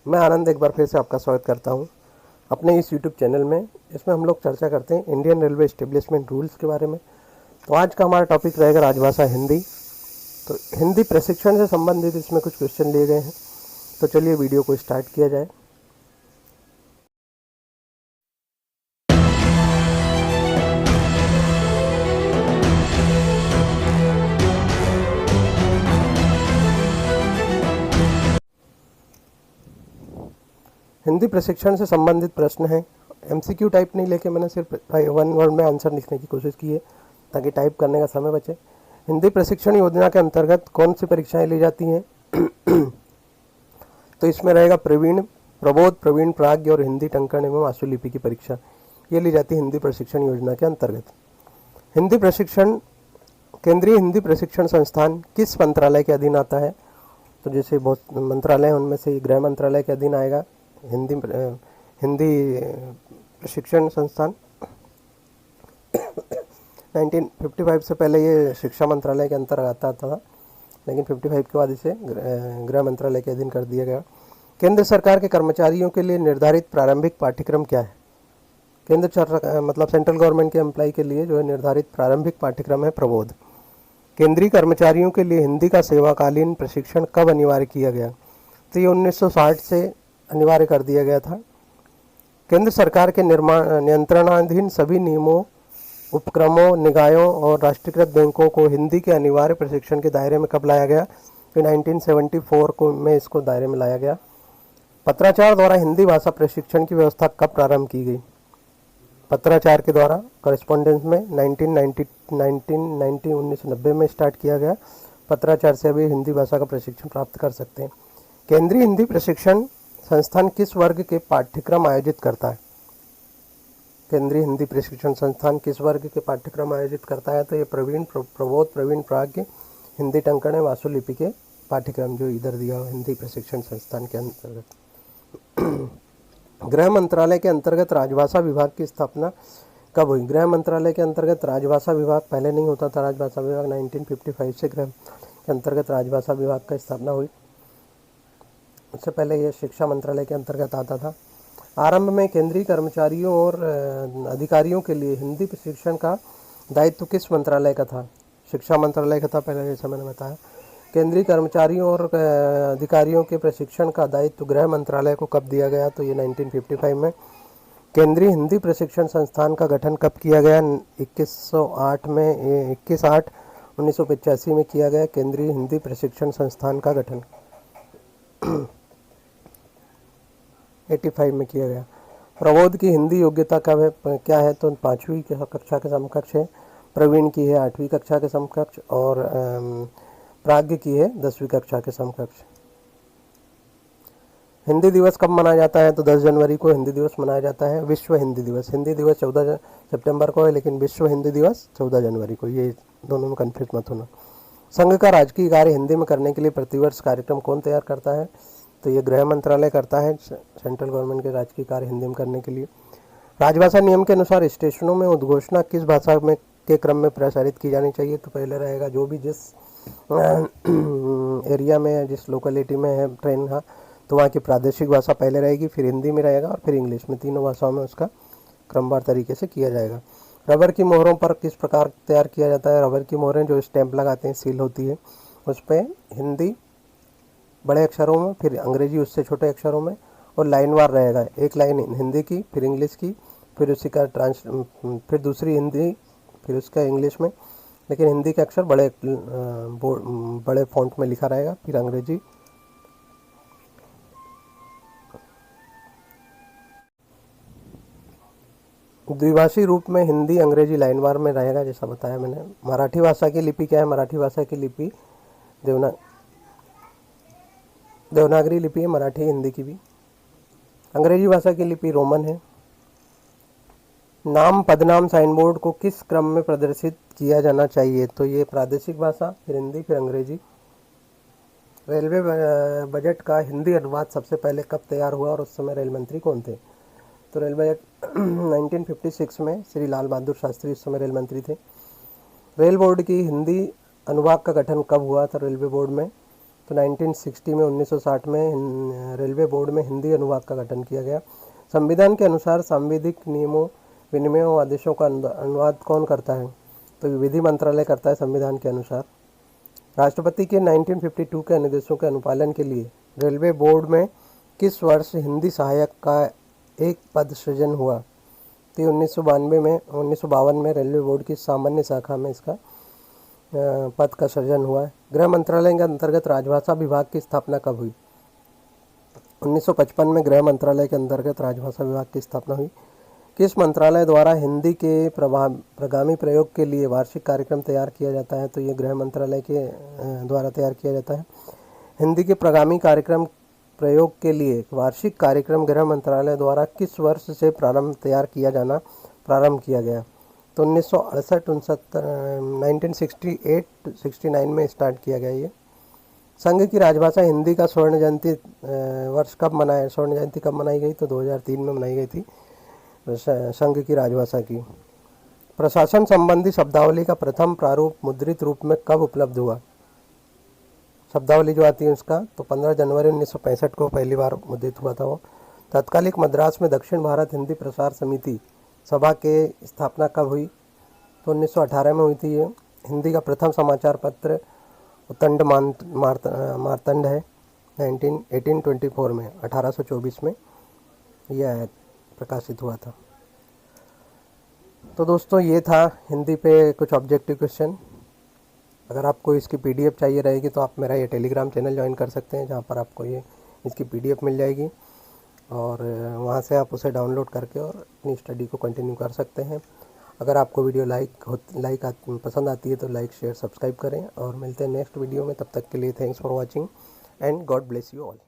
मैं आनंद एक बार फिर से आपका स्वागत करता हूं अपने इस YouTube चैनल में। इसमें हम लोग चर्चा करते हैं इंडियन रेलवे एस्टेब्लिशमेंट रूल्स के बारे में। तो आज का हमारा टॉपिक रहेगा राजभाषा हिंदी। तो हिंदी प्रशिक्षण से संबंधित इसमें कुछ क्वेश्चन लिए गए हैं। तो चलिए वीडियो को स्टार्ट किया जाए। हिंदी प्रशिक्षण से संबंधित प्रश्न है। MCQ टाइप नहीं लेके मैंने सिर्फ वन वर्ड में आंसर लिखने की कोशिश की है ताकि टाइप करने का समय बचे। हिंदी प्रशिक्षण योजना के अंतर्गत कौन सी परीक्षाएं ली जाती हैं? तो इसमें रहेगा प्रवीण, प्रबोध, प्रवीण प्राज्ञ और हिंदी टंकण एवं आशुलिपि की परीक्षा ये ली जाती है हिंदी प्रशिक्षण योजना के अंतर्गत। हिंदी प्रशिक्षण केंद्रीय हिंदी प्रशिक्षण संस्थान किस मंत्रालय के अधीन आता है? तो जैसे बहुत मंत्रालय हैं उनमें से गृह मंत्रालय के अधीन आएगा हिंदी प्रशिक्षण संस्थान। 1955 से पहले ये शिक्षा मंत्रालय के अंतर्गत आता था, लेकिन 55 के बाद इसे गृह मंत्रालय के अधीन कर दिया गया। केंद्र सरकार के कर्मचारियों के लिए निर्धारित प्रारंभिक पाठ्यक्रम क्या है? मतलब सेंट्रल गवर्नमेंट के एम्प्लॉय के लिए जो है निर्धारित प्रारंभिक पाठ्यक्रम है प्रबोध। केंद्रीय कर्मचारियों के लिए हिंदी का सेवाकालीन प्रशिक्षण कब अनिवार्य किया गया? तो ये 1960 से अनिवार्य कर दिया गया था। केंद्र सरकार के नियंत्रणाधीन सभी नियमों, उपक्रमों, निकायों और राष्ट्रीयकृत बैंकों को हिंदी के अनिवार्य प्रशिक्षण के दायरे में कब लाया गया? तो 1974 को में इसको दायरे में लाया गया। पत्राचार द्वारा हिंदी भाषा प्रशिक्षण की व्यवस्था कब प्रारंभ की गई? पत्राचार के द्वारा कॉरेस्पॉन्डेंस में 1990 में स्टार्ट किया गया। पत्राचार से अभी हिंदी भाषा का प्रशिक्षण प्राप्त कर सकते हैं। केंद्रीय हिंदी प्रशिक्षण संस्थान किस वर्ग के पाठ्यक्रम आयोजित करता है? केंद्रीय हिंदी प्रशिक्षण संस्थान किस वर्ग के पाठ्यक्रम आयोजित करता है? तो ये प्रवीण, प्रबोध, प्रवीण प्राज्ञ, हिंदी टंकण एवं आशुलिपि के पाठ्यक्रम जो इधर दिया हुआ हिंदी प्रशिक्षण संस्थान के अंतर्गत। गृह मंत्रालय के अंतर्गत राजभाषा विभाग की स्थापना कब हुई? गृह मंत्रालय के अंतर्गत राजभाषा विभाग पहले नहीं होता था। राजभाषा विभाग 1955 से गृह के अंतर्गत राजभाषा विभाग का स्थापना हुई। उससे पहले यह शिक्षा मंत्रालय के अंतर्गत आता था। आरंभ में केंद्रीय कर्मचारियों और अधिकारियों के लिए हिंदी प्रशिक्षण का दायित्व किस मंत्रालय का था? शिक्षा मंत्रालय का था पहले, जैसा मैंने बताया। केंद्रीय कर्मचारियों और अधिकारियों के प्रशिक्षण का दायित्व गृह मंत्रालय को कब दिया गया? तो ये 1955 में। केंद्रीय हिंदी प्रशिक्षण संस्थान का गठन कब किया गया? 21/8/1985 में किया गया केंद्रीय हिंदी प्रशिक्षण संस्थान का गठन। 85 में किया गया। प्रबोध की हिंदी योग्यता क्या है? तो 5वीं कक्षा के समकक्ष है। प्रवीण की है 8वीं कक्षा के समकक्ष और प्राज्ञ की है 10वीं कक्षा के समकक्ष। हिंदी दिवस कब मनाया जाता है? तो 10 जनवरी को हिंदी दिवस मनाया जाता है। विश्व हिंदी दिवस 14 सितंबर को है, लेकिन विश्व हिंदी दिवस 14 जनवरी को। ये दोनों में कन्फ्यूज मत होना। संघ का राजकीय कार्य हिंदी में करने के लिए प्रतिवर्ष कार्यक्रम कौन तैयार करता है? तो ये गृह मंत्रालय करता है, सेंट्रल गवर्नमेंट के राजकीय कार्य हिंदी में करने के लिए। राजभाषा नियम के अनुसार स्टेशनों में उद्घोषणा किस भाषा में के क्रम में प्रसारित की जानी चाहिए? तो पहले रहेगा जो भी जिस एरिया में, जिस लोकेलिटी में है ट्रेन का, तो वहाँ की प्रादेशिक भाषा पहले रहेगी, फिर हिंदी में रहेगा और फिर इंग्लिश में। तीनों भाषाओं में उसका क्रमवार तरीके से किया जाएगा। रबर की मोहरों पर किस प्रकार तैयार किया जाता है? रबर की मोहरें जो स्टैंप लगाते हैं, सील होती है, उस पर हिंदी बड़े अक्षरों में, फिर अंग्रेजी उससे छोटे अक्षरों में, और लाइनवार रहेगा। एक लाइन हिंदी की, फिर इंग्लिश की, फिर उसी का फिर दूसरी हिंदी, फिर उसका इंग्लिश में, लेकिन हिंदी के अक्षर बड़े फॉन्ट में लिखा रहेगा, फिर अंग्रेजी। द्विभाषी रूप में हिंदी अंग्रेजी लाइनवार में रहेगा, जैसा बताया मैंने। मराठी भाषा की लिपि क्या है? मराठी भाषा की लिपि देवनागरी लिपि है, मराठी हिंदी की भी। अंग्रेजी भाषा की लिपि रोमन है। नाम, पदनाम, साइन बोर्ड को किस क्रम में प्रदर्शित किया जाना चाहिए? तो ये प्रादेशिक भाषा, फिर हिंदी, फिर अंग्रेजी। रेलवे बजट का हिंदी अनुवाद सबसे पहले कब तैयार हुआ और उस समय रेल मंत्री कौन थे? तो रेल बजट 1956 में श्री लाल बहादुर शास्त्री उस समय रेल मंत्री थे। रेल बोर्ड की हिंदी अनुभाग का गठन कब हुआ था रेलवे बोर्ड में? तो 1960 में 1960 में रेलवे बोर्ड में हिंदी अनुभाग का गठन किया गया। संविधान के अनुसार सांविधिक नियमों, विनियमों और आदेशों का अनुवाद कौन करता है? तो विधि मंत्रालय करता है संविधान के अनुसार। राष्ट्रपति के 1952 के अनुदेशों के अनुपालन के लिए रेलवे बोर्ड में किस वर्ष हिंदी सहायक का एक पद सृजन हुआ? तो 1952 में रेलवे बोर्ड की सामान्य शाखा में इसका पद का सृजन हुआ है। गृह मंत्रालय के अंतर्गत राजभाषा विभाग की स्थापना कब हुई? 1955 में गृह मंत्रालय के अंतर्गत राजभाषा विभाग की स्थापना हुई। किस मंत्रालय द्वारा हिंदी के प्रगामी प्रयोग के लिए वार्षिक कार्यक्रम तैयार किया जाता है? तो ये गृह मंत्रालय के द्वारा तैयार किया जाता है। हिंदी के प्रगामी कार्यक्रम प्रयोग के लिए वार्षिक कार्यक्रम गृह मंत्रालय द्वारा किस वर्ष से तैयार किया जाना प्रारंभ किया गया? तो 1968-69 में स्टार्ट किया गया ये। संघ की राजभाषा हिंदी का स्वर्ण जयंती वर्ष कब मनाया? स्वर्ण जयंती कब मनाई गई? तो 2003 में मनाई गई थी संघ की राजभाषा की। प्रशासन संबंधी शब्दावली का प्रथम प्रारूप मुद्रित रूप में कब उपलब्ध हुआ? शब्दावली जो आती है उसका, तो 15 जनवरी 1965 को पहली बार मुद्रित हुआ था वो। तत्कालिक मद्रास में दक्षिण भारत हिंदी प्रसार समिति सभा के स्थापना कब हुई? तो 1918 में हुई थी ये। हिंदी का प्रथम समाचार पत्र उत्तंड मार्तंड है 1824 में, 1824 में यह प्रकाशित हुआ था। तो दोस्तों ये था हिंदी पे कुछ ऑब्जेक्टिव क्वेश्चन। अगर आपको इसकी पीडीएफ चाहिए रहेगी तो आप मेरा ये टेलीग्राम चैनल ज्वाइन कर सकते हैं, जहाँ पर आपको ये इसकी पीडीएफ मिल जाएगी और वहाँ से आप उसे डाउनलोड करके और अपनी स्टडी को कंटिन्यू कर सकते हैं। अगर आपको वीडियो पसंद आती है तो लाइक, शेयर, सब्सक्राइब करें और मिलते हैं नेक्स्ट वीडियो में। तब तक के लिए thanks for watching and God bless you all.